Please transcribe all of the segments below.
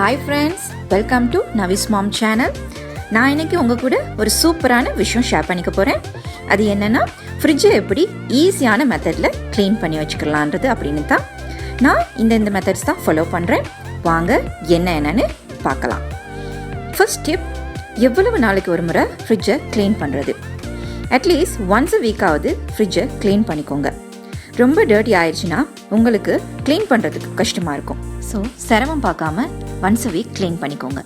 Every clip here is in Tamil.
Hi friends, welcome to Navi's Mom channel. நான் இன்னைக்கு உங்க கூட ஒரு சூப்பரான விஷயம் ஷேர் பண்ணிக்க போறேன். அது என்னன்னா ஃப்ரிட்ஜை எப்படி ஈஸியான மெத்தட்ல க்ளீன் பண்ணி வச்சுக்கலாம்ன்றது அப்படின்னு தான். நான் இந்த மெத்தட்ஸ் தான் ஃபாலோ பண்றேன். வாங்க என்னன்னு பார்க்கலாம். ஃபர்ஸ்ட் டிப், எவ்வளவு நாளைக்கு ஒரு முறை ஃப்ரிட்ஜை க்ளீன் பண்றது? அட்லீஸ்ட் ஒன்ஸ் a week ஆவது ஃப்ரிட்ஜை க்ளீன் பண்ணிக்கோங்க. ரொம்ப டர்ட்டி ஆயிடுச்சுன்னா உங்களுக்கு க்ளீன் பண்ணுறதுக்கு கஷ்டமாக இருக்கும். ஸோ சிரமம் பார்க்காம ஒன்ஸ் a week க்ளீன் பண்ணிக்கோங்க.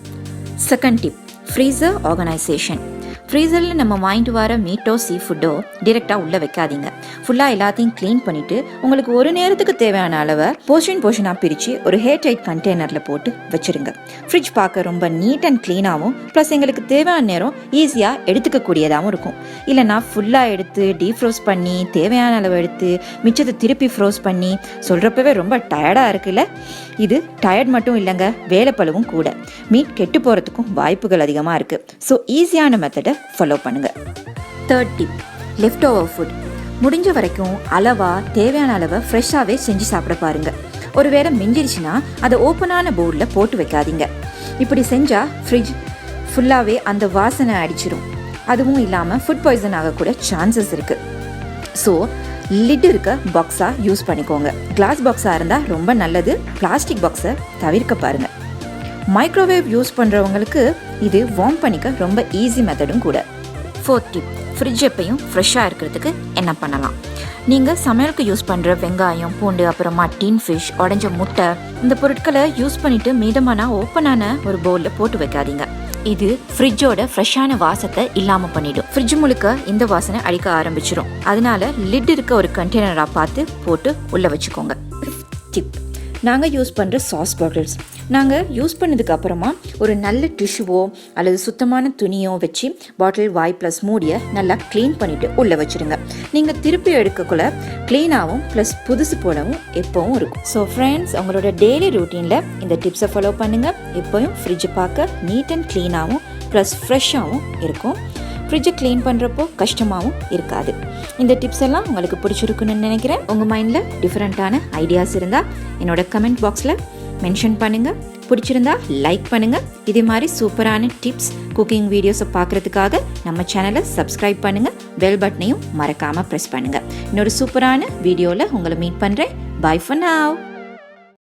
Second tip, freezer organisation. ஃப்ரீசரில் நம்ம வாங்கிட்டு வர மீட்டோ சீ ஃபுட்டோ டிரெக்டாக உள்ளே வைக்காதீங்க. ஃபுல்லாக எல்லாத்தையும் க்ளீன் பண்ணிவிட்டு உங்களுக்கு ஒரு நேரத்துக்கு தேவையான அளவை போர்ஷனாக பிரித்து ஒரு ஹேர் டைட் கண்டெய்னரில் போட்டு வச்சுருங்க. ஃப்ரிட்ஜ் பார்க்க ரொம்ப நீட் அண்ட் க்ளீனாகவும் ப்ளஸ் எங்களுக்கு தேவையான நேரம் ஈஸியாக எடுத்துக்கக்கூடியதாகவும் இருக்கும். இல்லைனா ஃபுல்லாக எடுத்து டீஃப்ரோஸ் பண்ணி தேவையான அளவு எடுத்து மிச்சத்தை திருப்பி ஃப்ரோஸ் பண்ணி சொல்கிறப்பவே ரொம்ப டயர்டாக இருக்குல்ல. இது டயர்ட் மட்டும் இல்லைங்க, வேலைப்பளவும் கூட. மீட் கெட்டு போகிறதுக்கும் வாய்ப்புகள் அதிகமாக இருக்குது. ஸோ ஈஸியான மெத்தடை ஃபாலோ பண்ணுங்கள். Third tip, left over food. முடிஞ்ச வரைக்கும் அளவாக தேவையான அளவை ஃப்ரெஷ்ஷாகவே செஞ்சு சாப்பிட பாருங்கள். ஒருவேளை மிஞ்சிருச்சுன்னா அதை ஓப்பனான பவுலில் போட்டு வைக்காதீங்க. இப்படி செஞ்சால் ஃப்ரிட்ஜ் ஃபுல்லாகவே அந்த வாசனை அடிச்சிடும். அதுவும் இல்லாமல் ஃபுட் பாய்சன் ஆகக்கூட சான்சஸ் இருக்குது. ஸோ லிட் இருக்க பாக்ஸாக யூஸ் பண்ணிக்கோங்க. கிளாஸ் பாக்ஸாக இருந்தால் ரொம்ப நல்லது. பிளாஸ்டிக் பாக்ஸை தவிர்க்க பாருங்கள். மைக்ரோவேவ் யூஸ் பண்ணுறவங்களுக்கு இது வார்ம் பண்ணிக்க ரொம்ப ஈஸி மெத்தடும் கூட. ஃபோர்த் டிப், ஃப்ரிட்ஜ் எப்பையும் ஃப்ரெஷ்ஷாக இருக்கிறதுக்கு என்ன பண்ணலாம்? நீங்கள் சமையலுக்கு யூஸ் பண்ணுற வெங்காயம், பூண்டு, அப்புறமா டின் ஃபிஷ், உடஞ்ச முட்டை, இந்த பொருட்களை யூஸ் பண்ணிவிட்டு மீதமான ஓப்பனான ஒரு பவுலில் போட்டு வைக்காதீங்க. இது ஃப்ரிட்ஜோட ஃப்ரெஷ்ஷான வாசத்தை இல்லாமல் பண்ணிடும். ஃப்ரிட்ஜ் முழுக்க இந்த வாசனை அடிக்க ஆரம்பிச்சிடும். அதனால லிட் இருக்க ஒரு கண்டெய்னராக பார்த்து போட்டு உள்ளே வச்சுக்கோங்க. டிப், நாங்கள் யூஸ் பண்ணுற சாஸ் பாட்டில்ஸ் நாங்கள் யூஸ் பண்ணதுக்கு அப்புறமா ஒரு நல்ல டிஷ்யூவோ அல்லது சுத்தமான துணியோ வச்சு பாட்டில் வாய் ப்ளஸ் மூடியை நல்லா க்ளீன் பண்ணிவிட்டு உள்ளே வச்சுருங்க. நீங்கள் திருப்பி எடுக்கக்குள்ள க்ளீனாகவும் ப்ளஸ் புதுசு போலவும் எப்போவும் இருக்கும். ஸோ ஃப்ரெண்ட்ஸ், உங்களோட டெய்லி ரூட்டீனில் இந்த டிப்ஸை ஃபாலோ பண்ணுங்கள். எப்போயும் ஃப்ரிட்ஜை பார்க்க நீட் அண்ட் க்ளீனாகவும் ப்ளஸ் ஃப்ரெஷ்ஷாகவும் இருக்கும். ஃப்ரிட்ஜை க்ளீன் பண்ணுறப்போ கஷ்டமாகவும் இருக்காது. இந்த டிப்ஸ் எல்லாம் உங்களுக்கு பிடிச்சிருக்குன்னு நினைக்கிறேன். உங்கள் மைண்டில் டிஃப்ரெண்ட்டான ஐடியாஸ் இருந்தால் என்னோட கமெண்ட் பாக்ஸில் மென்ஷன் பண்ணுங்கள். பிடிச்சிருந்தா லைக் பண்ணுங்கள். இதே மாதிரி சூப்பரான டிப்ஸ், குக்கிங் வீடியோஸை பார்க்குறதுக்காக நம்ம சேனலை சப்ஸ்கிரைப் பண்ணுங்கள். பெல் பட்டனையும் மறக்காமல் ப்ரெஸ் பண்ணுங்கள். இன்னொரு சூப்பரான வீடியோவில் உங்களை மீட் பண்ணுறேன். Bye for now.